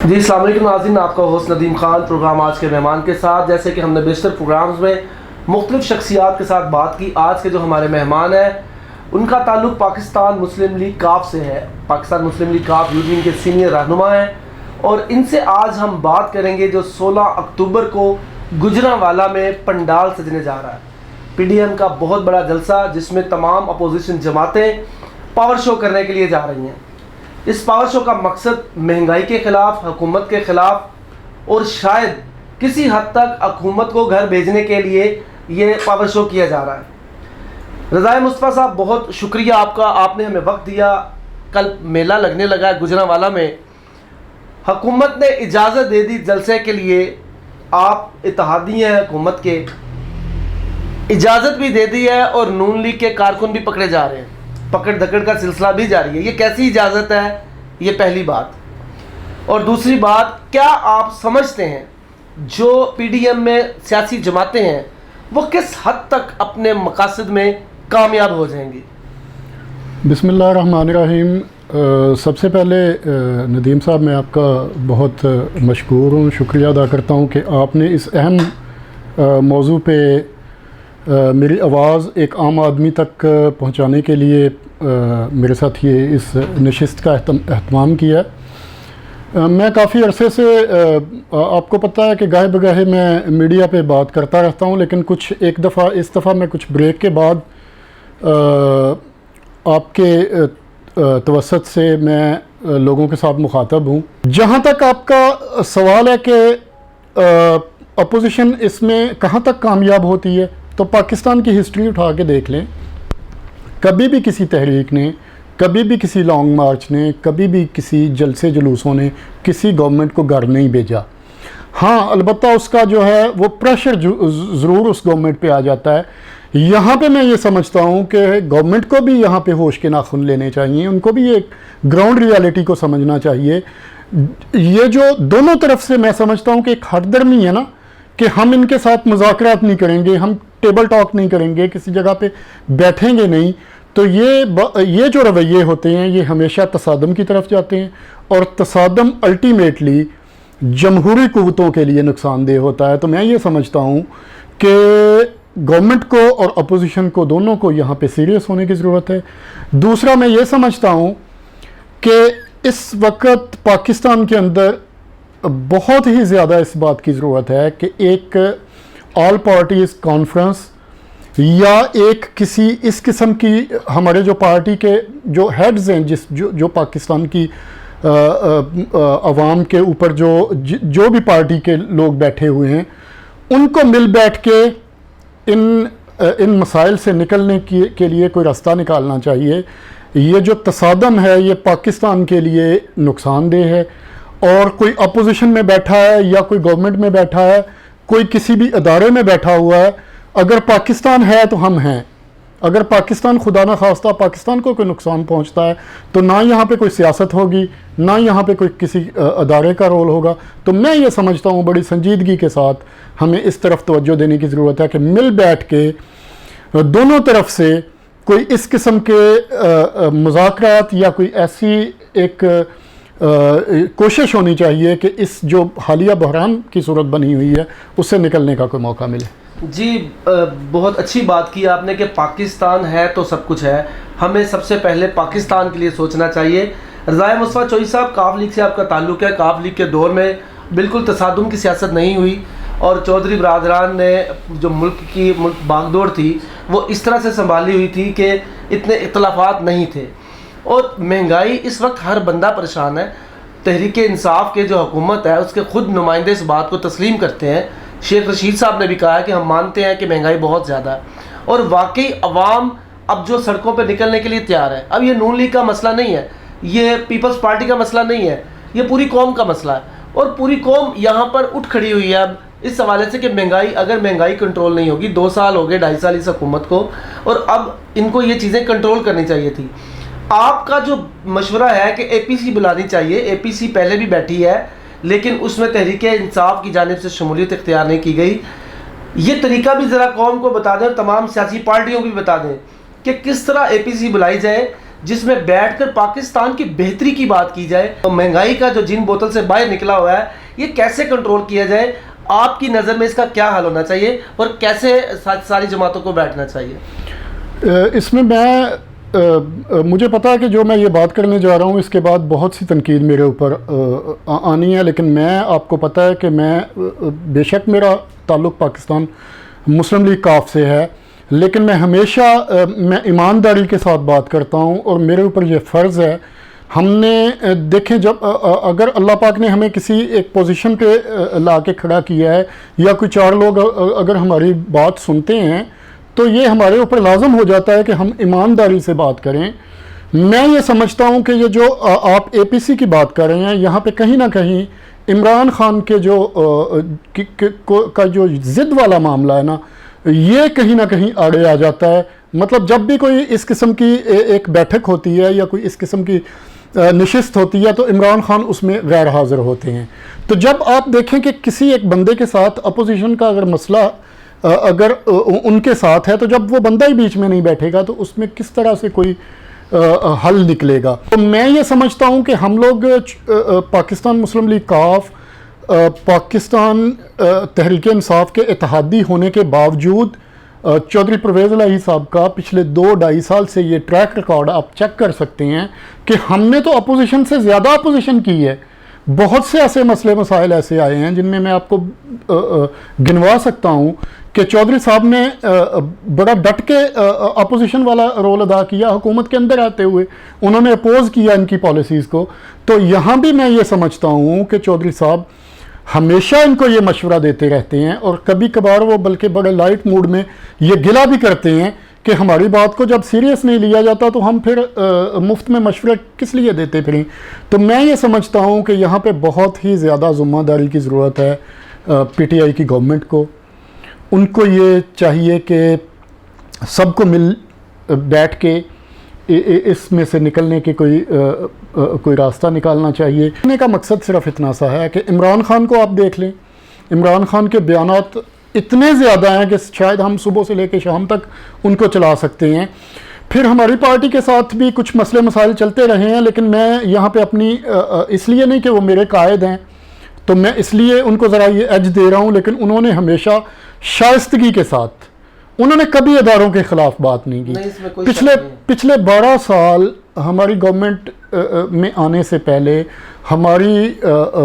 جی السلام علیکم ناظرین، آپ کا ہوسٹ ندیم خان پروگرام آج کے مہمان کے ساتھ. جیسے کہ ہم نے بیشتر پروگرامز میں مختلف شخصیات کے ساتھ بات کی، آج کے جو ہمارے مہمان ہیں ان کا تعلق پاکستان مسلم لیگ کاف سے ہے. پاکستان مسلم لیگ کاف یونین کے سینئر رہنما ہیں اور ان سے آج ہم بات کریں گے جو 16 اکتوبر کو گجرانوالہ میں پنڈال سجنے جا رہا ہے. پی ڈی ایم کا بہت بڑا جلسہ جس میں تمام اپوزیشن جماعتیں پاور شو کرنے کے لیے جا رہی ہیں. اس پاور شو کا مقصد مہنگائی کے خلاف، حکومت کے خلاف اور شاید کسی حد تک حکومت کو گھر بھیجنے کے لیے یہ پاور شو کیا جا رہا ہے. رضائے مصطفیٰ صاحب، بہت شکریہ آپ کا، آپ نے ہمیں وقت دیا. کل میلہ لگنے لگا ہے گجرانوالہ میں، حکومت نے اجازت دے دی جلسے کے لیے، آپ اتحادی ہیں حکومت کے، اجازت بھی دے دی ہے اور نون لیگ کے کارکن بھی پکڑے جا رہے ہیں، پکڑ دکڑ کا سلسلہ بھی جاری ہے. یہ کیسی اجازت ہے؟ یہ پہلی بات. اور دوسری بات، کیا آپ سمجھتے ہیں جو پی ڈی ایم میں سیاسی جماعتیں ہیں وہ کس حد تک اپنے مقاصد میں کامیاب ہو جائیں گی؟ بسم اللہ الرحمن الرحیم. سب سے پہلے ندیم صاحب، میں آپ کا بہت مشکور ہوں، شکریہ ادا کرتا ہوں کہ آپ نے اس اہم موضوع پہ میری آواز ایک عام آدمی تک پہنچانے کے لیے میرے ساتھ یہ اس نشست کا اہتمام کیا. میں کافی عرصے سے، آپ کو پتہ ہے کہ گاہے بگاہے میں میڈیا پہ بات کرتا رہتا ہوں، لیکن ایک دفعہ اس دفعہ میں کچھ بریک کے بعد آپ کے توسط سے میں لوگوں کے ساتھ مخاطب ہوں. جہاں تک آپ کا سوال ہے کہ اپوزیشن اس میں کہاں تک کامیاب ہوتی ہے، تو پاکستان کی ہسٹری اٹھا کے دیکھ لیں. کبھی بھی کسی تحریک نے، کبھی بھی کسی لانگ مارچ نے، کبھی بھی کسی جلسے جلوسوں نے کسی گورنمنٹ کو گھر نہیں بھیجا. ہاں، البتہ اس کا جو ہے وہ پریشر ضرور اس گورنمنٹ پہ آ جاتا ہے. یہاں پہ میں یہ سمجھتا ہوں کہ گورنمنٹ کو بھی یہاں پہ ہوش کے ناخن لینے چاہیے، ان کو بھی ایک گراؤنڈ ریالٹی کو سمجھنا چاہیے. یہ جو دونوں طرف سے میں سمجھتا ہوں کہ ایک ہٹ درمی ہے نا، کہ ہم ان کے ساتھ مذاکرات نہیں کریں گے، ہم ٹیبل ٹاک نہیں کریں گے، کسی جگہ پہ بیٹھیں گے نہیں، تو یہ جو رویے ہوتے ہیں یہ ہمیشہ تصادم کی طرف جاتے ہیں، اور تصادم الٹیمیٹلی جمہوری قوتوں کے لیے نقصان دہ ہوتا ہے. تو میں یہ سمجھتا ہوں کہ گورنمنٹ کو اور اپوزیشن کو دونوں کو یہاں پہ سیریس ہونے کی ضرورت ہے. دوسرا، میں یہ سمجھتا ہوں کہ اس وقت پاکستان کے اندر بہت ہی زیادہ اس بات کی ضرورت ہے کہ ایک آل پارٹیز کانفرنس یا ایک کسی اس قسم کی، ہمارے جو پارٹی کے جو ہیڈز ہیں، جو پاکستان کی عوام کے اوپر جو بھی پارٹی کے لوگ بیٹھے ہوئے ہیں، ان کو مل بیٹھ کے ان مسائل سے نکلنے کے لیے کوئی راستہ نکالنا چاہیے. یہ جو تصادم ہے یہ پاکستان کے لیے نقصان دہ ہے، اور کوئی اپوزیشن میں بیٹھا ہے یا کوئی گورنمنٹ میں بیٹھا ہے، کوئی کسی بھی ادارے میں بیٹھا ہوا ہے، اگر پاکستان ہے تو ہم ہیں. اگر پاکستان خدا نہ خواستہ پاکستان کو کوئی نقصان پہنچتا ہے تو نہ یہاں پہ کوئی سیاست ہوگی، نہ یہاں پہ کوئی کسی ادارے کا رول ہوگا. تو میں یہ سمجھتا ہوں بڑی سنجیدگی کے ساتھ ہمیں اس طرف توجہ دینے کی ضرورت ہے کہ مل بیٹھ کے دونوں طرف سے کوئی اس قسم کے مذاکرات یا کوئی ایسی ایک کوشش ہونی چاہیے کہ اس جو حالیہ بحران کی صورت بنی ہوئی ہے اس سے نکلنے کا کوئی موقع ملے. جی بہت اچھی بات کی آپ نے کہ پاکستان ہے تو سب کچھ ہے، ہمیں سب سے پہلے پاکستان کے لیے سوچنا چاہیے. رضائے مصطفیٰ چوئی صاحب، کاف لیگ سے آپ کا تعلق ہے. کاف لیگ کے دور میں بالکل تصادم کی سیاست نہیں ہوئی اور چودھری برادران نے جو ملک کی باغ دوڑ تھی وہ اس طرح سے سنبھالی ہوئی تھی کہ اتنے اختلافات نہیں تھے. اور مہنگائی اس وقت ہر بندہ پریشان ہے. تحریک انصاف کے جو حکومت ہے اس کے خود نمائندے اس بات کو تسلیم کرتے ہیں. شیخ رشید صاحب نے بھی کہا ہے کہ ہم مانتے ہیں کہ مہنگائی بہت زیادہ ہے، اور واقعی عوام اب جو سڑکوں پہ نکلنے کے لیے تیار ہے. اب یہ نون لیگ کا مسئلہ نہیں ہے، یہ پیپلز پارٹی کا مسئلہ نہیں ہے، یہ پوری قوم کا مسئلہ ہے. اور پوری قوم یہاں پر اٹھ کھڑی ہوئی ہے اب اس حوالے سے کہ اگر مہنگائی کنٹرول نہیں ہوگی، 2 سال ہو گئے 2.5 سال اس حکومت کو، اور اب ان کو یہ چیزیں کنٹرول کرنی چاہیے تھی. آپ کا جو مشورہ ہے کہ اے پی سی بلانی چاہیے، اے پی سی پہلے بھی بیٹھی ہے لیکن اس میں تحریک انصاف کی جانب سے شمولیت اختیار نہیں کی گئی. یہ طریقہ بھی ذرا قوم کو بتا دیں اور تمام سیاسی پارٹیوں کو بھی بتا دیں کہ کس طرح اے پی سی بلائی جائے جس میں بیٹھ کر پاکستان کی بہتری کی بات کی جائے. تو مہنگائی کا جو جن بوتل سے باہر نکلا ہوا ہے یہ کیسے کنٹرول کیا جائے؟ آپ کی نظر میں اس کا کیا حل ہونا چاہیے اور کیسے ساری جماعتوں کو بیٹھنا چاہیے؟ اس میں مجھے پتا ہے کہ جو میں یہ بات کرنے جا رہا ہوں اس کے بعد بہت سی تنقید میرے اوپر آنی ہے، لیکن میں آپ کو پتا ہے کہ میں بے شک میرا تعلق پاکستان مسلم لیگ کاف سے ہے، لیکن میں ہمیشہ میں ایمانداری کے ساتھ بات کرتا ہوں اور میرے اوپر یہ فرض ہے. ہم نے دیکھیں جب اگر اللہ پاک نے ہمیں کسی ایک پوزیشن پہ لا کے کھڑا کیا ہے یا کوئی 4 لوگ اگر ہماری بات سنتے ہیں تو یہ ہمارے اوپر لازم ہو جاتا ہے کہ ہم ایمانداری سے بات کریں. میں یہ سمجھتا ہوں کہ یہ جو آپ اے پی سی کی بات کر رہے ہیں یہاں پہ کہیں نہ کہیں عمران خان کے جو ضد والا معاملہ ہے نا یہ کہیں نہ کہیں آڑے آ جاتا ہے. مطلب جب بھی کوئی اس قسم کی ایک بیٹھک ہوتی ہے یا کوئی اس قسم کی نشست ہوتی ہے تو عمران خان اس میں غیر حاضر ہوتے ہیں. تو جب آپ دیکھیں کہ کسی ایک بندے کے ساتھ اپوزیشن کا اگر مسئلہ اگر ان کے ساتھ ہے تو جب وہ بندہ ہی بیچ میں نہیں بیٹھے گا تو اس میں کس طرح سے کوئی حل نکلے گا. تو میں یہ سمجھتا ہوں کہ ہم لوگ پاکستان مسلم لیگ کاف پاکستان تحریک انصاف کے اتحادی ہونے کے باوجود چودھری پرویز الہی صاحب کا پچھلے 2-2.5 سال سے یہ ٹریک ریکارڈ آپ چیک کر سکتے ہیں کہ ہم نے تو اپوزیشن سے زیادہ اپوزیشن کی ہے. بہت سے ایسے مسئلے مسائل ایسے آئے ہیں جن میں آپ کو گنوا سکتا ہوں کہ چودھری صاحب نے بڑا ڈٹ کے اپوزیشن والا رول ادا کیا حکومت کے اندر آتے ہوئے، انہوں نے اپوز کیا ان کی پالیسیز کو. تو یہاں بھی میں یہ سمجھتا ہوں کہ چودھری صاحب ہمیشہ ان کو یہ مشورہ دیتے رہتے ہیں اور کبھی کبھار وہ بلکہ بڑے لائٹ موڈ میں یہ گلہ بھی کرتے ہیں کہ ہماری بات کو جب سیریس نہیں لیا جاتا تو ہم پھر مفت میں مشورہ کس لیے دیتے پھریں. تو میں یہ سمجھتا ہوں کہ یہاں پہ بہت ہی زیادہ ذمہ داری کی ضرورت ہے پی ٹی آئی کی گورنمنٹ کو. ان کو یہ چاہیے کہ سب کو مل بیٹھ کے اس میں سے نکلنے کے کوئی راستہ نکالنا چاہیے. کہنے کا مقصد صرف اتنا سا ہے کہ عمران خان کو آپ دیکھ لیں، عمران خان کے بیانات اتنے زیادہ ہیں کہ شاید ہم صبح سے لے کے شام تک ان کو چلا سکتے ہیں. پھر ہماری پارٹی کے ساتھ بھی کچھ مسئلے مسائل چلتے رہے ہیں، لیکن میں یہاں پہ اپنی اس لیے نہیں کہ وہ میرے قائد ہیں تو میں اس لیے ان کو ذرا یہ ایج دے رہا ہوں، لیکن انہوں نے ہمیشہ شائستگی کے ساتھ انہوں نے کبھی اداروں کے خلاف بات نہیں کی. پچھلے 12 سال ہماری گورنمنٹ میں آنے سے پہلے ہماری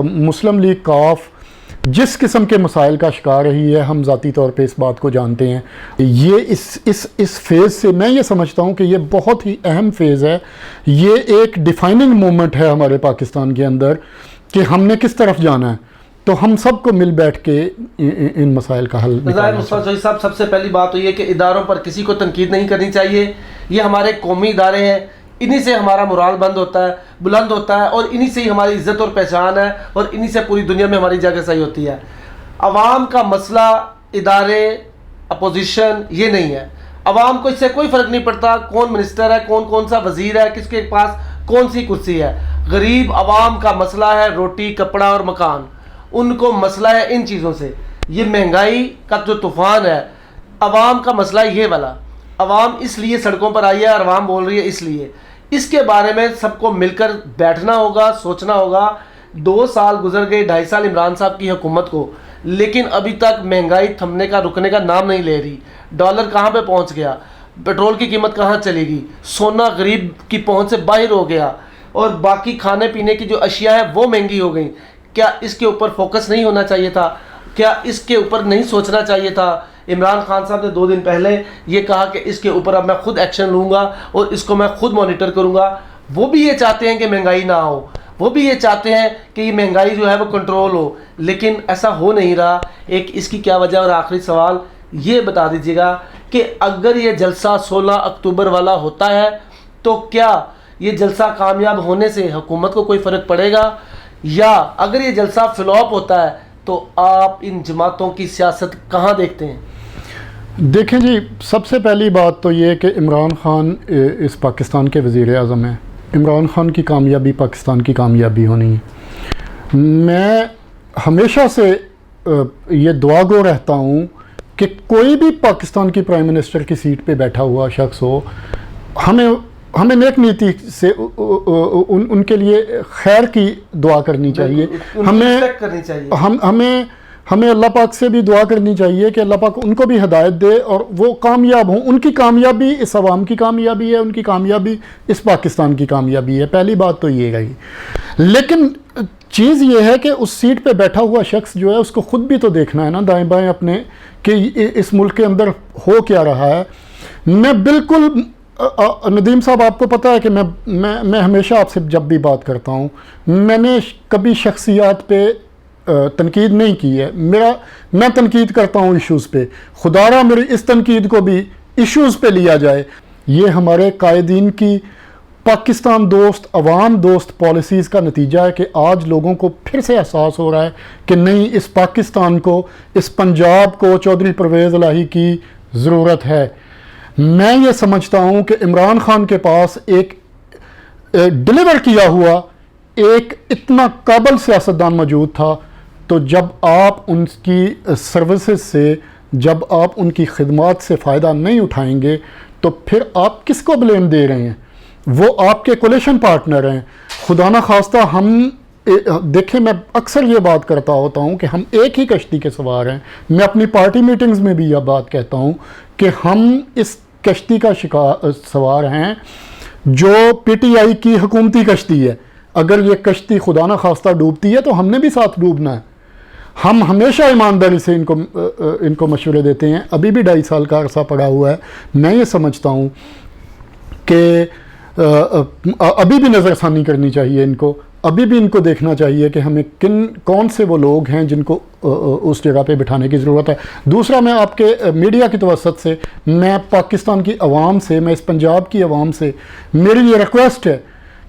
مسلم لیگ کاف جس قسم کے مسائل کا شکار رہی ہے، ہم ذاتی طور پہ اس بات کو جانتے ہیں. یہ اس فیز سے میں یہ سمجھتا ہوں کہ یہ بہت ہی اہم فیز ہے. یہ ایک ڈیفائننگ مومنٹ ہے ہمارے پاکستان کے اندر کہ ہم نے کس طرف جانا ہے. تو ہم سب کو مل بیٹھ کے ان مسائل کا حل نکالنا چاہیے. صاحب سب سے پہلی بات تو یہ کہ اداروں پر کسی کو تنقید نہیں کرنی چاہیے. یہ ہمارے قومی ادارے ہیں، انہی سے ہمارا مورال بلند ہوتا ہے اور انہی سے ہی ہماری عزت اور پہچان ہے اور انہی سے پوری دنیا میں ہماری جگہ صحیح ہوتی ہے. عوام کا مسئلہ ادارے اپوزیشن یہ نہیں ہے. عوام کو اس سے کوئی فرق نہیں پڑتا کون منسٹر ہے، کون سا وزیر ہے، کس کے پاس کون سی کرسی ہے. غریب عوام کا مسئلہ ہے روٹی، کپڑا اور مکان. ان کو مسئلہ ہے ان چیزوں سے. یہ مہنگائی کا جو طوفان ہے، عوام کا مسئلہ یہ والا. عوام اس لیے سڑکوں پر آئی ہے اور عوام بول رہی ہے اس لیے. اس کے بارے میں سب کو مل کر بیٹھنا ہوگا، سوچنا ہوگا. 2 سال گزر گئے، 2.5 سال عمران صاحب کی حکومت کو، لیکن ابھی تک مہنگائی تھمنے کا رکنے کا نام نہیں لے رہی. ڈالر کہاں پہ پہنچ گیا، پیٹرول کی قیمت کہاں چلے گی، سونا غریب کی پہنچ سے باہر ہو گیا اور باقی کھانے پینے کی جو اشیاء ہیں وہ مہنگی ہو گئیں. کیا اس کے اوپر فوکس نہیں ہونا چاہیے تھا؟ کیا اس کے اوپر نہیں سوچنا چاہیے تھا؟ عمران خان صاحب نے 2 دن پہلے یہ کہا کہ اس کے اوپر اب میں خود ایکشن لوں گا اور اس کو میں خود مانیٹر کروں گا. وہ بھی یہ چاہتے ہیں کہ مہنگائی نہ ہو، وہ بھی یہ چاہتے ہیں کہ یہ مہنگائی جو ہے وہ کنٹرول ہو، لیکن ایسا ہو نہیں رہا. اس کی کیا وجہ؟ اور آخری سوال یہ بتا دیجیے گا کہ اگر یہ جلسہ 16 اکتوبر والا ہوتا ہے تو کیا یہ جلسہ کامیاب ہونے سے حکومت کو کوئی فرق پڑے گا، یا اگر یہ جلسہ فلاپ ہوتا ہے تو آپ ان جماعتوں کی سیاست کہاں دیکھتے ہیں؟ دیکھیں جی، سب سے پہلی بات تو یہ کہ عمران خان اس پاکستان کے وزیر اعظم ہیں. عمران خان کی کامیابی پاکستان کی کامیابی ہونی ہے. میں ہمیشہ سے یہ دعا گو رہتا ہوں کہ کوئی بھی پاکستان کی پرائم منسٹر کی سیٹ پہ بیٹھا ہوا شخص ہو، ہمیں ہمیں نیک نیتی سے ان کے لیے خیر کی دعا کرنی چاہیے. ہمیں اللہ پاک سے بھی دعا کرنی چاہیے کہ اللہ پاک ان کو بھی ہدایت دے اور وہ کامیاب ہوں. ان کی کامیابی اس عوام کی کامیابی ہے, ان کی کامیابی اس پاکستان کی کامیابی ہے. پہلی بات تو یہ رہی. لیکن چیز یہ ہے کہ اس سیٹ پہ بیٹھا ہوا شخص جو ہے اس کو خود بھی تو دیکھنا ہے نا دائیں بائیں اپنے کہ اس ملک کے اندر ہو کیا رہا ہے. میں بالکل ندیم صاحب آپ کو پتہ ہے کہ میں ہمیشہ آپ سے جب بھی بات کرتا ہوں میں نے کبھی شخصیات پہ تنقید نہیں کی ہے. میں تنقید کرتا ہوں ایشوز پہ. خدا را میری اس تنقید کو بھی ایشوز پہ لیا جائے. یہ ہمارے قائدین کی پاکستان دوست عوام دوست پالیسیز کا نتیجہ ہے کہ آج لوگوں کو پھر سے احساس ہو رہا ہے کہ نہیں, اس پاکستان کو, اس پنجاب کو چودھری پرویز الہی کی ضرورت ہے. میں یہ سمجھتا ہوں کہ عمران خان کے پاس ایک ڈیلیور کیا ہوا ایک اتنا قابل سیاستدان موجود تھا. تو جب آپ ان کی سروسز سے, جب آپ ان کی خدمات سے فائدہ نہیں اٹھائیں گے تو پھر آپ کس کو بلیم دے رہے ہیں؟ وہ آپ کے کولیشن پارٹنر ہیں. خدا نہ خواستہ ہم دیکھیں, میں اکثر یہ بات کرتا ہوتا ہوں کہ ہم ایک ہی کشتی کے سوار ہیں. میں اپنی پارٹی میٹنگز میں بھی یہ بات کہتا ہوں کہ ہم اس کشتی کا سوار ہیں جو پی ٹی آئی کی حکومتی کشتی ہے. اگر یہ کشتی خدا نہ خواستہ ڈوبتی ہے تو ہم نے بھی ساتھ ڈوبنا ہے. ہم ہمیشہ ایمانداری سے ان کو مشورے دیتے ہیں. ابھی بھی 2.5 سال کا عرصہ پڑا ہوا ہے. میں یہ سمجھتا ہوں کہ ابھی بھی نظر ثانی کرنی چاہیے ان کو. ابھی بھی ان کو دیکھنا چاہیے کہ ہمیں کون سے وہ لوگ ہیں جن کو اس جگہ پہ بٹھانے کی ضرورت ہے. دوسرا, میں آپ کے میڈیا کی توسط سے, میں پاکستان کی عوام سے, میں اس پنجاب کی عوام سے میری یہ ریکویسٹ ہے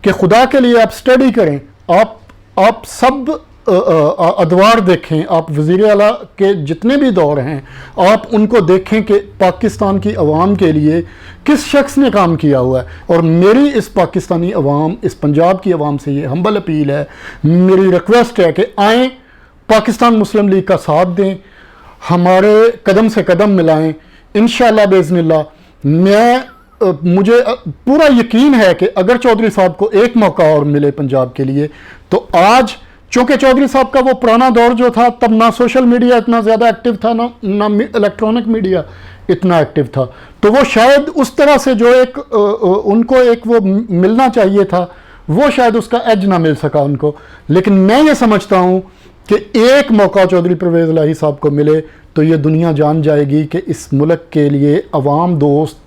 کہ خدا کے لیے آپ اسٹڈی کریں. آپ سب ادوار دیکھیں, آپ وزیر اعلیٰ کے جتنے بھی دور ہیں آپ ان کو دیکھیں کہ پاکستان کی عوام کے لیے کس شخص نے کام کیا ہوا ہے. اور میری اس پاکستانی عوام, اس پنجاب کی عوام سے یہ ہمبل اپیل ہے, میری ریکویسٹ ہے کہ آئیں, پاکستان مسلم لیگ کا ساتھ دیں, ہمارے قدم سے قدم ملائیں. انشاءاللہ باذن اللہ مجھے پورا یقین ہے کہ اگر چودھری صاحب کو ایک موقع اور ملے پنجاب کے لیے تو آج, چونکہ چودھری صاحب کا وہ پرانا دور جو تھا تب نہ سوشل میڈیا اتنا زیادہ ایکٹیو تھا, نہ الیکٹرانک میڈیا اتنا ایکٹیو تھا, تو وہ شاید اس طرح سے جو ان کو ایک وہ ملنا چاہیے تھا وہ شاید اس کا ایج نہ مل سکا ان کو. لیکن میں یہ سمجھتا ہوں کہ ایک موقع چودھری پرویز الہی صاحب کو ملے تو یہ دنیا جان جائے گی کہ اس ملک کے لیے عوام دوست,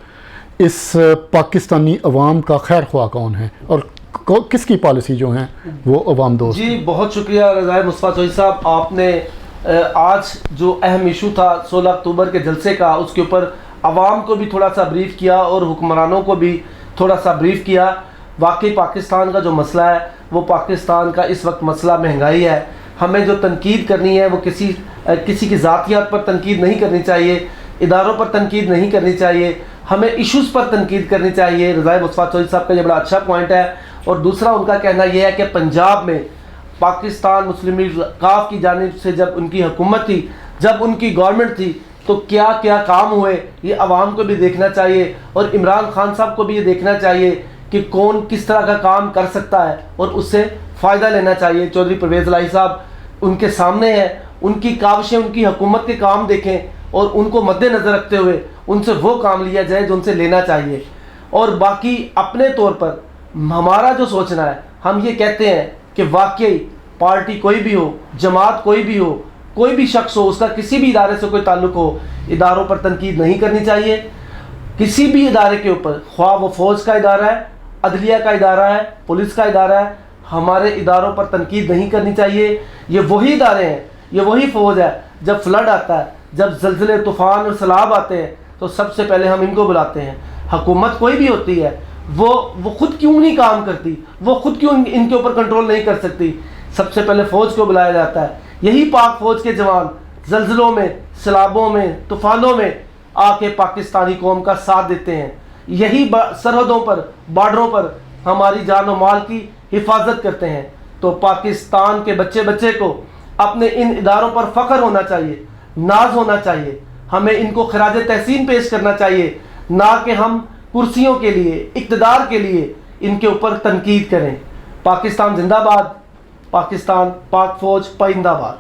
اس پاکستانی عوام کا خیر خواہ کون ہے اور کس کی پالیسی جو ہیں وہ عوام دوست. جی بہت شکریہ رضا مصطفیٰ چودھری صاحب. آپ نے آج جو اہم ایشو تھا 16 اکتوبر کے جلسے کا, اس کے اوپر عوام کو بھی تھوڑا سا بریف کیا اور حکمرانوں کو بھی تھوڑا سا بریف کیا. واقعی پاکستان کا جو مسئلہ ہے وہ پاکستان کا اس وقت مسئلہ مہنگائی ہے. ہمیں جو تنقید کرنی ہے وہ کسی کی ذاتیات پر تنقید نہیں کرنی چاہیے, اداروں پر تنقید نہیں کرنی چاہیے, ہمیں ایشوز پر تنقید کرنی چاہیے. رضا مصطفیٰ چودھری صاحب کا یہ بڑا اچھا پوائنٹ ہے. اور دوسرا ان کا کہنا یہ ہے کہ پنجاب میں پاکستان مسلم لیگ کاف کی جانب سے جب ان کی حکومت تھی, جب ان کی گورنمنٹ تھی, تو کیا کیا کام ہوئے یہ عوام کو بھی دیکھنا چاہیے اور عمران خان صاحب کو بھی یہ دیکھنا چاہیے کہ کون کس طرح کا کام کر سکتا ہے اور اس سے فائدہ لینا چاہیے. چودھری پرویز الہی صاحب ان کے سامنے ہیں, ان کی کاوشیں, ان کی حکومت کے کام دیکھیں اور ان کو مد نظر رکھتے ہوئے ان سے وہ کام لیا جائے جو ان سے لینا چاہیے. اور باقی اپنے طور پر ہمارا جو سوچنا ہے, ہم یہ کہتے ہیں کہ واقعی پارٹی کوئی بھی ہو, جماعت کوئی بھی ہو, کوئی بھی شخص ہو, اس کا کسی بھی ادارے سے کوئی تعلق ہو, اداروں پر تنقید نہیں کرنی چاہیے. کسی بھی ادارے کے اوپر, خواہ وہ فوج کا ادارہ ہے, عدلیہ کا ادارہ ہے, پولیس کا ادارہ ہے, ہمارے اداروں پر تنقید نہیں کرنی چاہیے. یہ وہی ادارے ہیں, یہ وہی فوج ہے, جب فلڈ آتا ہے, جب زلزلے, طوفان اور سیلاب آتے ہیں تو سب سے پہلے ہم ان کو بلاتے ہیں. حکومت کوئی بھی ہوتی ہے وہ خود کیوں نہیں کام کرتی, وہ خود کیوں ان کے اوپر کنٹرول نہیں کر سکتی, سب سے پہلے فوج کو بلایا جاتا ہے. یہی پاک فوج کے جوان زلزلوں میں, سیلابوں میں, طوفانوں میں آ کے پاکستانی قوم کا ساتھ دیتے ہیں. یہی سرحدوں پر, بارڈروں پر ہماری جان و مال کی حفاظت کرتے ہیں. تو پاکستان کے بچے کو اپنے ان اداروں پر فخر ہونا چاہیے, ناز ہونا چاہیے. ہمیں ان کو خراج تحسین پیش کرنا چاہیے, نہ کہ ہم کرسیوں کے لیے، اقتدار کے لیے ان کے اوپر تنقید کریں۔ پاکستان زندہ باد، پاکستان، پاک فوج پائندہ باد۔